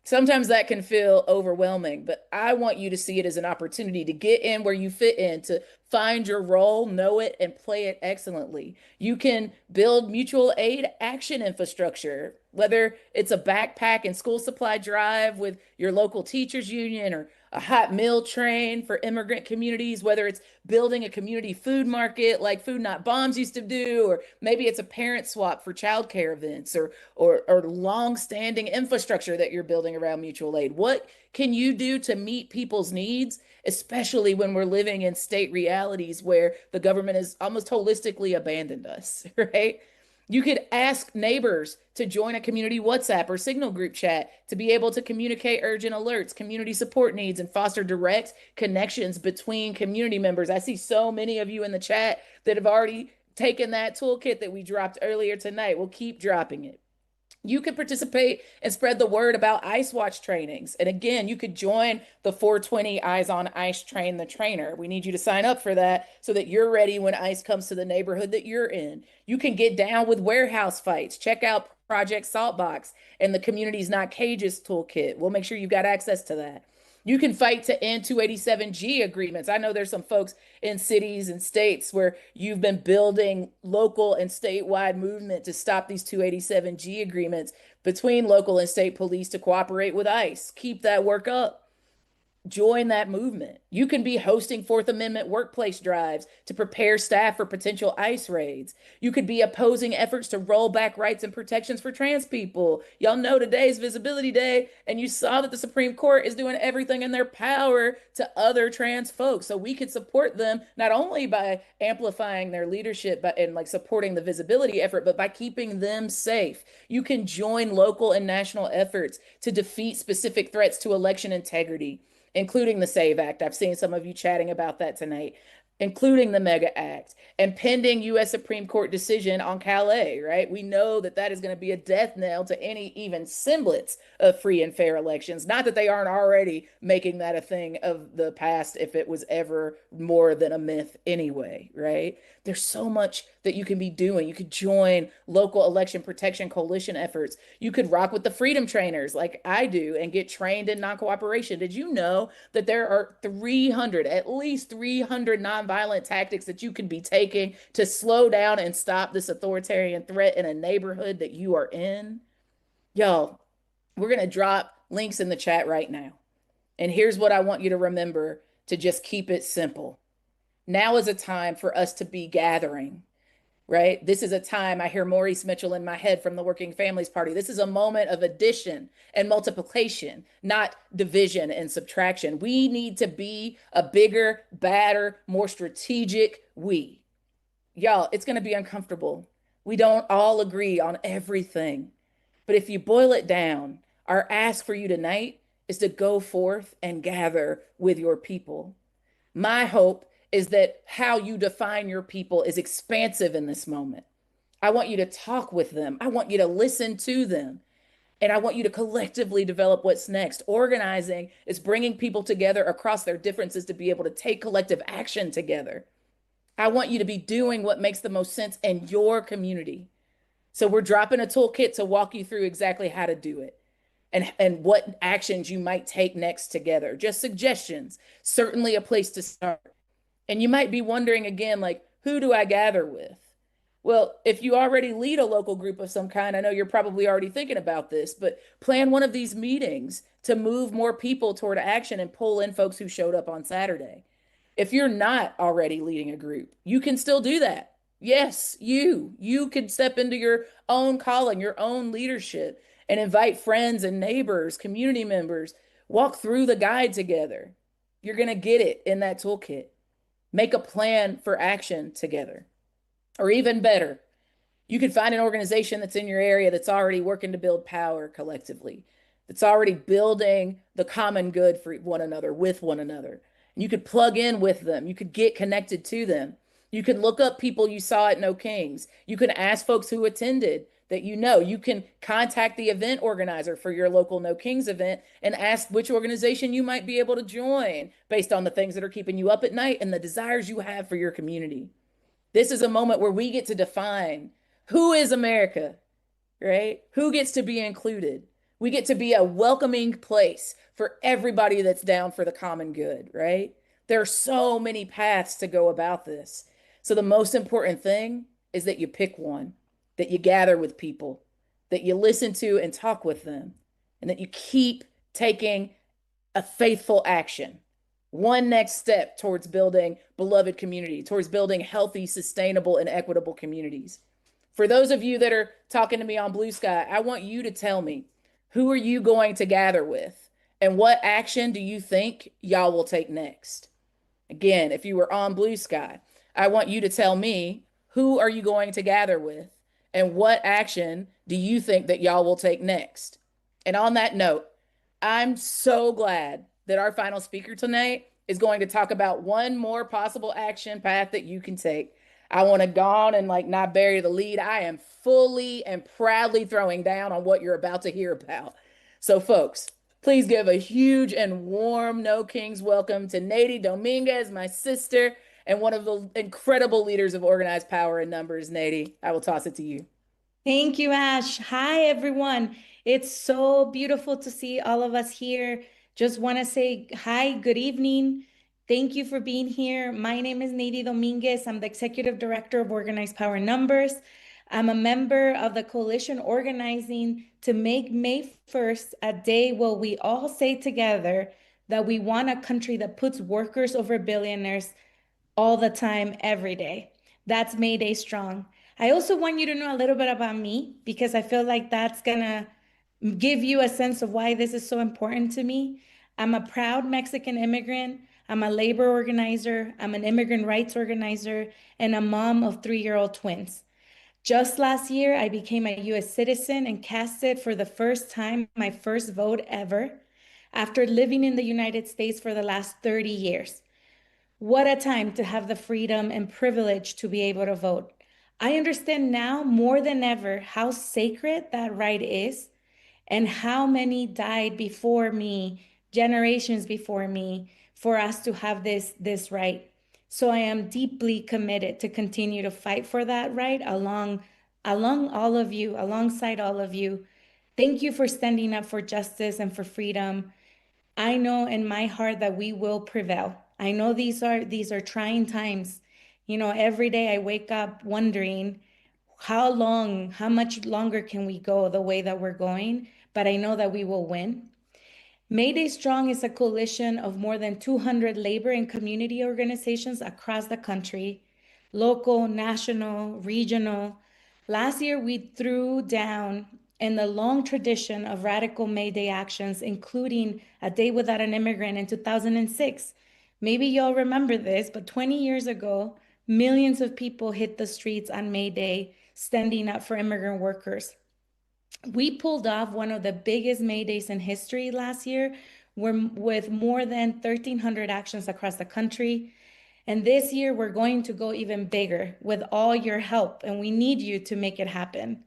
Sometimes that can feel overwhelming, but I want you to see it as an opportunity to get in where you fit in, to find your role, know it, and play it excellently. You can build mutual aid action infrastructure, whether it's a backpack and school supply drive with your local teachers union or a hot meal train for immigrant communities, whether it's building a community food market like Food Not Bombs used to do, or maybe it's a parent swap for childcare events, or long-standing infrastructure that you're building around mutual aid. What can you do to meet people's needs, especially when we're living in state realities where the government has almost holistically abandoned us, right? You could ask neighbors to join a community WhatsApp or Signal group chat to be able to communicate urgent alerts, community support needs, and foster direct connections between community members. I see so many of you in the chat that have already taken that toolkit that we dropped earlier tonight. We'll keep dropping it. You could participate and spread the word about Ice Watch trainings. And again, you could join the 420 Eyes on Ice Train the Trainer. We need you to sign up for that so that you're ready when ice comes to the neighborhood that you're in. You can get down with warehouse fights. Check out Project Saltbox and the Communities Not Cages toolkit. We'll make sure you've got access to that. You can fight to end 287G agreements. I know there's some folks in cities and states where you've been building local and statewide movement to stop these 287G agreements between local and state police to cooperate with ICE. Keep that work up. Join that movement. You can be hosting Fourth Amendment workplace drives to prepare staff for potential ICE raids. You could be opposing efforts to roll back rights and protections for trans people. Y'all know today's Visibility Day, and you saw that the Supreme Court is doing everything in their power to other trans folks. So we can support them not only by amplifying their leadership and like supporting the visibility effort, but by keeping them safe. You can join local and national efforts to defeat specific threats to election integrity, including the SAVE Act. I've seen some of you chatting about that tonight, including the MEGA Act and pending U.S. Supreme Court decision on Calais, right? We know that that is going to be a death knell to any even semblance of free and fair elections. Not that they aren't already making that a thing of the past if it was ever more than a myth anyway, right? There's so much that you can be doing. You could join local election protection coalition efforts. You could rock with the freedom trainers like I do and get trained in non-cooperation. Did you know that there are 300, at least 300 nonviolent tactics that you can be taking to slow down and stop this authoritarian threat in a neighborhood that you are in? Y'all, we're going to drop links in the chat right now. And here's what I want you to remember to just keep it simple. Now is a time for us to be gathering, right? This is a time, I hear Maurice Mitchell in my head from the Working Families Party. This is a moment of addition and multiplication, not division and subtraction. We need to be a bigger, badder, more strategic we. Y'all, it's going to be uncomfortable. We don't all agree on everything. But if you boil it down, our ask for you tonight is to go forth and gather with your people. My hope is that how you define your people is expansive in this moment. I want you to talk with them. I want you to listen to them. And I want you to collectively develop what's next. Organizing is bringing people together across their differences to be able to take collective action together. I want you to be doing what makes the most sense in your community. So we're dropping a toolkit to walk you through exactly how to do it and what actions you might take next together. Just suggestions, certainly a place to start. And you might be wondering again, like, who do I gather with? Well, if you already lead a local group of some kind, I know you're probably already thinking about this, but plan one of these meetings to move more people toward action and pull in folks who showed up on Saturday. If you're not already leading a group, you can still do that. Yes, you can step into your own calling, your own leadership, and invite friends and neighbors, community members, walk through the guide together. You're going to get it in that toolkit. Make a plan for action together. Or even better, you could find an organization that's in your area that's already working to build power collectively, that's already building the common good for one another, with one another. And you could plug in with them. You could get connected to them. You can look up people you saw at No Kings. You can ask folks who attended that you know. You can contact the event organizer for your local No Kings event and ask which organization you might be able to join based on the things that are keeping you up at night and the desires you have for your community. This is a moment where we get to define who is America, right? Who gets to be included? We get to be a welcoming place for everybody that's down for the common good, right? There are so many paths to go about this. So the most important thing is that you pick one, that you gather with people, that you listen to and talk with them, and that you keep taking a faithful action. One next step towards building beloved community, towards building healthy, sustainable, and equitable communities. For those of you that are talking to me on Blue Sky, I want you to tell me, who are you going to gather with? And what action do you think y'all will take next? Again, if you were on Blue Sky, I want you to tell me, who are you going to gather with? And what action do you think that y'all will take next? And on that note, I'm so glad that our final speaker tonight is going to talk about one more possible action path that you can take. I want to go on and like not bury the lead. I am fully and proudly throwing down on what you're about to hear about. So, folks, please give a huge and warm No Kings welcome to Nady Dominguez, my sister, and one of the incredible leaders of organized power in numbers. Nady, I will toss it to you. Thank you, Ash. Hi, everyone. It's so beautiful to see all of us here. Just want to say hi, good evening. Thank you for being here. My name is Nady Dominguez. I'm the Executive Director of Organized Power Numbers. I'm a member of the coalition organizing to make May 1st a day where we all say together that we want a country that puts workers over billionaires all the time, every day. That's May Day Strong. I also want you to know a little bit about me because I feel like that's gonna give you a sense of why this is so important to me. I'm a proud Mexican immigrant. I'm a labor organizer. I'm an immigrant rights organizer and a mom of 3-year-old twins. Just last year, I became a US citizen and casted for the first time my first vote ever after living in the United States for the last 30 years. What a time to have the freedom and privilege to be able to vote. I understand now more than ever how sacred that right is and how many died before me, generations before me, for us to have this right. So I am deeply committed to continue to fight for that right along all of you, alongside all of you. Thank you for standing up for justice and for freedom. I know in my heart that we will prevail. I know these are trying times. You know, every day I wake up wondering how much longer can we go the way that we're going, but I know that we will win. Mayday Strong is a coalition of more than 200 labor and community organizations across the country, local, national, regional. Last year, we threw down in the long tradition of radical May Day actions, including a day without an immigrant in 2006. Maybe y'all remember this, but 20 years ago, millions of people hit the streets on May Day, standing up for immigrant workers. We pulled off one of the biggest May Days in history last year, with more than 1,300 actions across the country. And this year, we're going to go even bigger with all your help, and we need you to make it happen.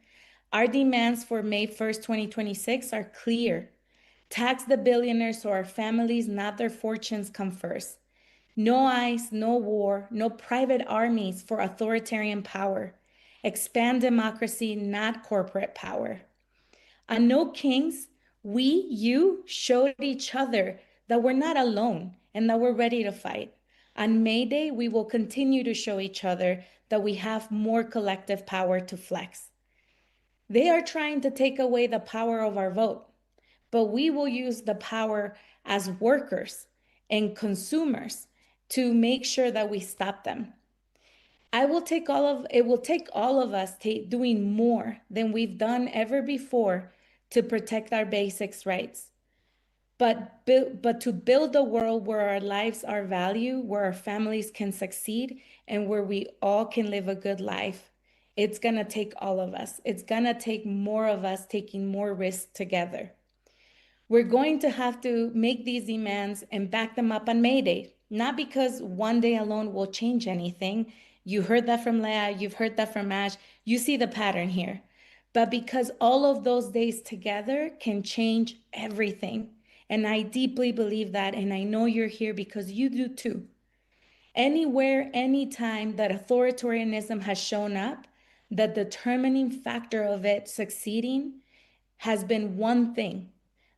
Our demands for May 1st, 2026 are clear. Tax the billionaires so our families, not their fortunes, come first. No ICE, no war, no private armies for authoritarian power. Expand democracy, not corporate power. On No Kings, you showed each other that we're not alone and that we're ready to fight. On May Day, we will continue to show each other that we have more collective power to flex. They are trying to take away the power of our vote, but we will use the power as workers and consumers to make sure that we stop them. It will take all of us doing more than we've done ever before to protect our basics rights. But to build a world where our lives are valued, where our families can succeed, and where we all can live a good life, it's gonna take all of us. It's gonna take more of us taking more risks together. We're going to have to make these demands and back them up on May Day, not because one day alone will change anything. You heard that from Leah, you've heard that from Ash, you see the pattern here. But because all of those days together can change everything. And I deeply believe that, and I know you're here because you do too. Anywhere, anytime that authoritarianism has shown up, the determining factor of it succeeding has been one thing: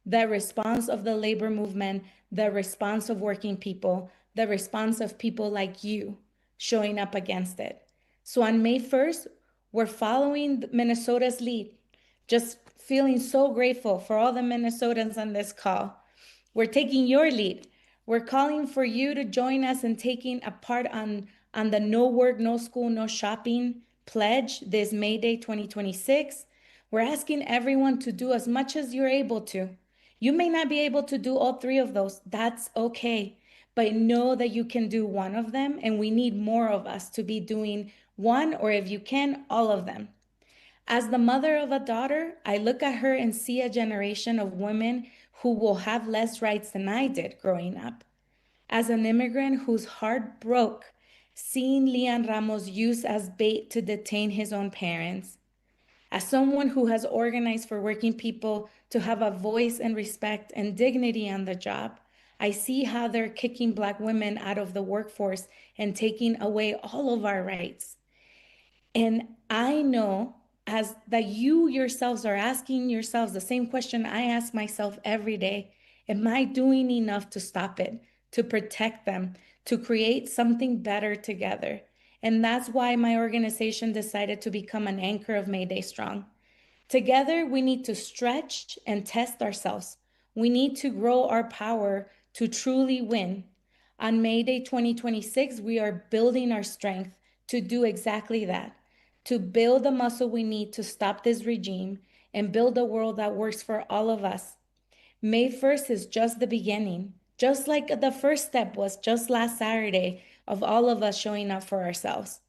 the response of the labor movement, the response of working people, the response of people like you showing up against it. So on May 1st, we're following Minnesota's lead. Just feeling so grateful for all the Minnesotans on this call. We're taking your lead. We're calling for you to join us in taking a part on the No Work, No School, No Shopping pledge this May Day 2026. We're asking everyone to do as much as you're able to. You may not be able to do all three of those. That's okay. But know that you can do one of them, and we need more of us to be doing one, or if you can, all of them. As the mother of a daughter, I look at her and see a generation of women who will have less rights than I did growing up. As an immigrant whose heart broke seeing Leon Ramos used as bait to detain his own parents, as someone who has organized for working people to have a voice and respect and dignity on the job, I see how they're kicking Black women out of the workforce and taking away all of our rights. And I know as that you yourselves are asking yourselves the same question I ask myself every day. Am I doing enough to stop it, to protect them, to create something better together? And that's why my organization decided to become an anchor of Mayday Strong. Together, we need to stretch and test ourselves. We need to grow our power to truly win. On May Day 2026, we are building our strength to do exactly that, to build the muscle we need to stop this regime and build a world that works for all of us. May 1st is just the beginning, just like the first step was just last Saturday of all of us showing up for ourselves.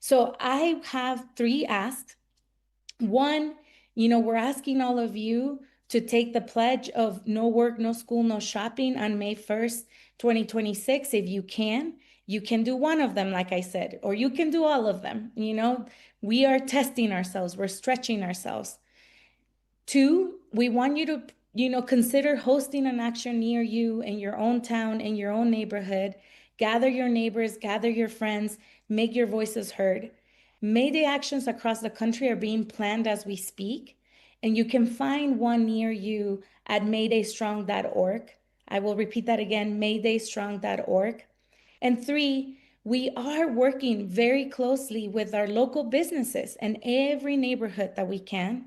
So I have 3 asks. One, we're asking all of you to take the pledge of no work, no school, no shopping on May 1st, 2026. If you can do one of them, like I said, or you can do all of them. We are testing ourselves, we're stretching ourselves. 2, we want you to, consider hosting an action near you in your own town, in your own neighborhood. Gather your neighbors, gather your friends, make your voices heard. Mayday actions across the country are being planned as we speak, and you can find one near you at maydaystrong.org. I will repeat that again, maydaystrong.org. And 3, we are working very closely with our local businesses and every neighborhood that we can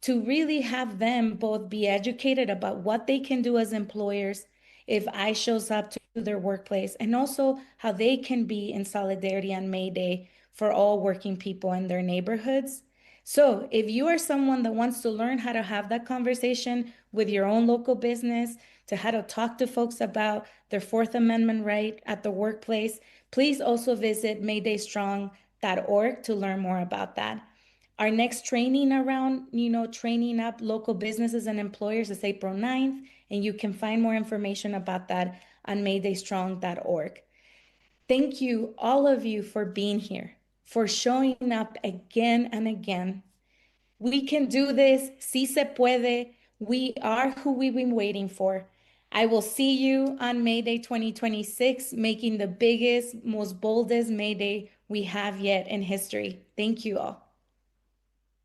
to really have them both be educated about what they can do as employers if I shows up to their workplace, and also how they can be in solidarity on May Day for all working people in their neighborhoods. So if you are someone that wants to learn how to have that conversation with your own local business, to how to talk to folks about their Fourth Amendment right at the workplace, please also visit maydaystrong.org to learn more about that. Our next training around, training up local businesses and employers is April 9th, and you can find more information about that on maydaystrong.org. Thank you, all of you, for being here, for showing up again and again. We can do this. Sí se puede. We are who we've been waiting for. I will see you on May Day 2026, making the biggest, most boldest May Day we have yet in history. Thank you all.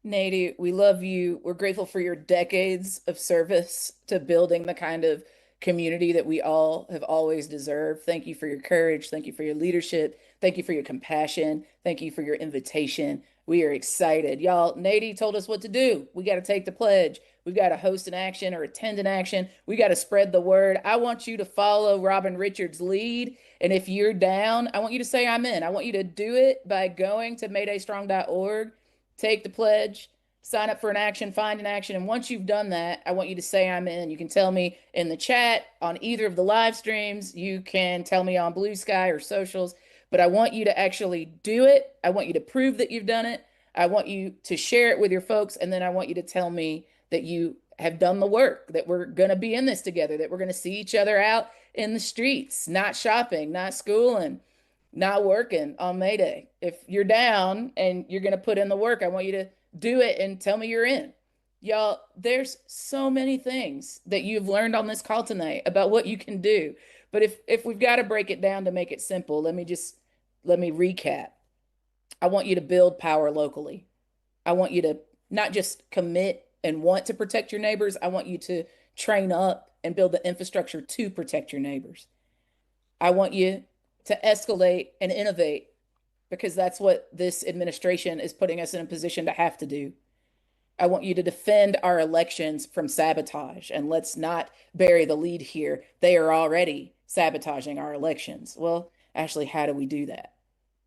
Nady, we love you. We're grateful for your decades of service to building the kind of community that we all have always deserved. Thank you for your courage. Thank you for your leadership. Thank you for your compassion. Thank you for your invitation. We are excited. Y'all, Nady told us what to do. We got to take the pledge. We've got to host an action or attend an action. We got to spread the word. I want you to follow Robin Richards' lead. And if you're down, I want you to say I'm in. I want you to do it by going to maydaystrong.org, take the pledge, sign up for an action, find an action. And once you've done that, I want you to say I'm in. You can tell me in the chat on either of the live streams. You can tell me on Blue Sky or socials, but I want you to actually do it. I want you to prove that you've done it. I want you to share it with your folks. And then I want you to tell me that you have done the work, that we're going to be in this together, that we're going to see each other out in the streets, not shopping, not schooling, not working on May Day. If you're down and you're going to put in the work, I want you to do it and tell me you're in. Y'all, there's so many things that you've learned on this call tonight about what you can do. But if we've got to break it down to make it simple, let me recap. I want you to build power locally. I want you to not just commit and want to protect your neighbors. I want you to train up and build the infrastructure to protect your neighbors. I want you to escalate and innovate, because that's what this administration is putting us in a position to have to do. I want you to defend our elections from sabotage, and let's not bury the lead here. They are already sabotaging our elections. Well, Ashley, how do we do that?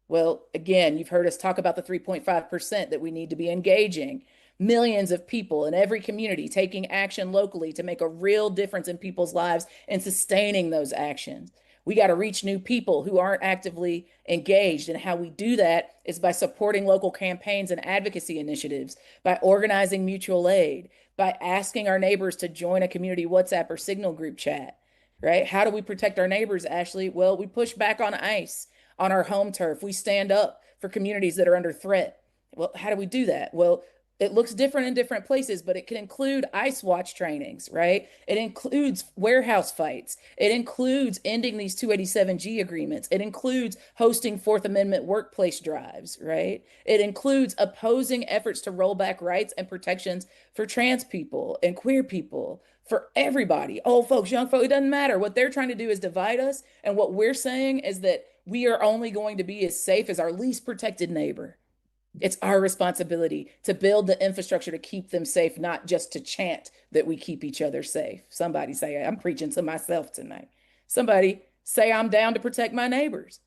Well, again, you've heard us talk about the 3.5% that we need to be engaging millions of people in every community, taking action locally to make a real difference in people's lives and sustaining those actions. We got to reach new people who aren't actively engaged. And how we do that is by supporting local campaigns and advocacy initiatives, by organizing mutual aid, by asking our neighbors to join a community WhatsApp or Signal group chat, right? How do we protect our neighbors, Ashley? Well, we push back on ICE on our home turf. We stand up for communities that are under threat. Well, how do we do that? Well, it looks different in different places, but it can include ICE watch trainings, right? It includes warehouse fights. It includes ending these 287G agreements. It includes hosting Fourth Amendment workplace drives, right? It includes opposing efforts to roll back rights and protections for trans people and queer people, for everybody, old folks, young folks, it doesn't matter. What they're trying to do is divide us. And what we're saying is that we are only going to be as safe as our least protected neighbor. It's our responsibility to build the infrastructure to keep them safe, not just to chant that we keep each other safe. Somebody say, I'm preaching to myself tonight. Somebody say, I'm down to protect my neighbors.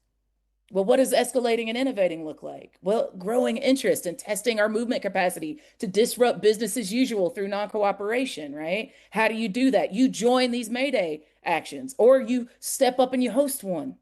Well, what does escalating and innovating look like? Well, growing interest and testing our movement capacity to disrupt business as usual through non-cooperation, right? How do you do that? You join these Mayday actions, or you step up and you host one.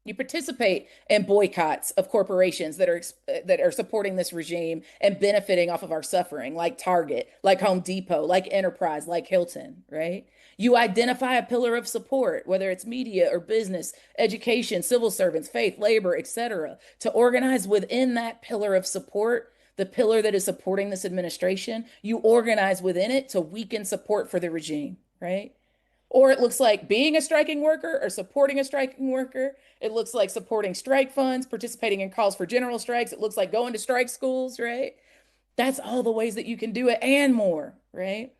You participate in boycotts of corporations that are supporting this regime and benefiting off of our suffering, like Target, like Home Depot, like Enterprise, like Hilton, right? You identify a pillar of support, whether it's media or business, education, civil servants, faith, labor, etc., to organize within that pillar of support, the pillar that is supporting this administration. You organize within it to weaken support for the regime, right? Or it looks like being a striking worker or supporting a striking worker. It looks like supporting strike funds, participating in calls for general strikes. It looks like going to strike schools, right? That's all the ways that you can do it and more, right?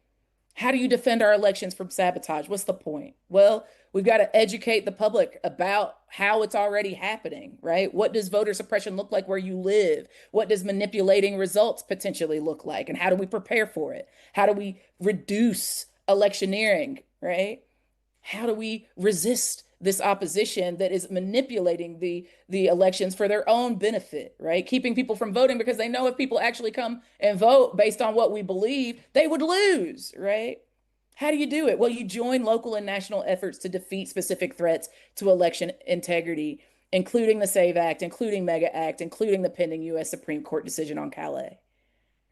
How do you defend our elections from sabotage? What's the point? Well, we've got to educate the public about how it's already happening, right? What does voter suppression look like where you live? What does manipulating results potentially look like? And how do we prepare for it? How do we reduce electioneering, right? How do we resist this opposition that is manipulating the elections for their own benefit, right? Keeping people from voting because they know if people actually come and vote based on what we believe, they would lose, right? How do you do it? Well, you join local and national efforts to defeat specific threats to election integrity, including the SAVE Act, including MEGA Act, including the pending U.S. Supreme Court decision on Calais,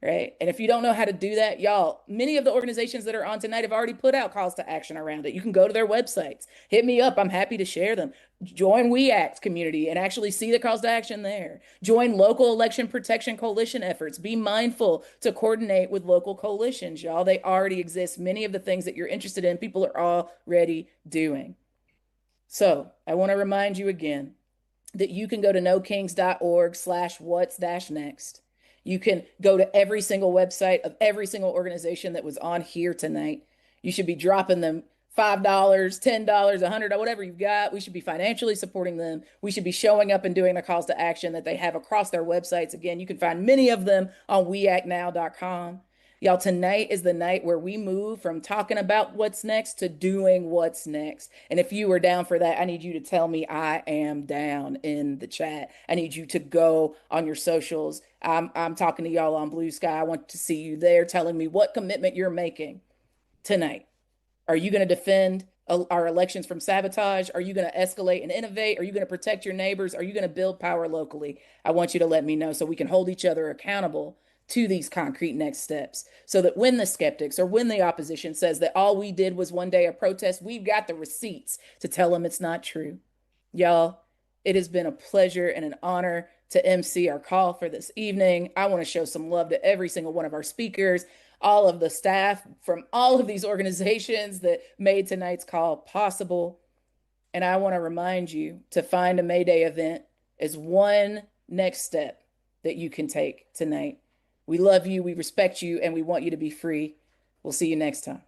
right? And if you don't know how to do that, y'all, many of the organizations that are on tonight have already put out calls to action around it. You can go to their websites, hit me up. I'm happy to share them. Join We Act community and actually see the calls to action there. Join local election protection coalition efforts. Be mindful to coordinate with local coalitions, y'all. They already exist. Many of the things that you're interested in, people are already doing. So I want to remind you again that you can go to nokings.org/what's-next. You can go to every single website of every single organization that was on here tonight. You should be dropping them $5, $10, $100, whatever you've got. We should be financially supporting them. We should be showing up and doing the calls to action that they have across their websites. Again, you can find many of them on weactnow.com. Y'all, tonight is the night where we move from talking about what's next to doing what's next. And if you are down for that, I need you to tell me I am down in the chat. I need you to go on your socials. I'm talking to y'all on Blue Sky. I want to see you there telling me what commitment you're making tonight. Are you going to defend our elections from sabotage? Are you going to escalate and innovate? Are you going to protect your neighbors? Are you going to build power locally? I want you to let me know so we can hold each other accountable to these concrete next steps so that when the skeptics or when the opposition says that all we did was one day a protest, we've got the receipts to tell them it's not true. Y'all, it has been a pleasure and an honor to MC our call for this evening. I want to show some love to every single one of our speakers, all of the staff from all of these organizations that made tonight's call possible. And I want to remind you to find a Mayday event as one next step that you can take tonight. We love you, we respect you, and we want you to be free. We'll see you next time.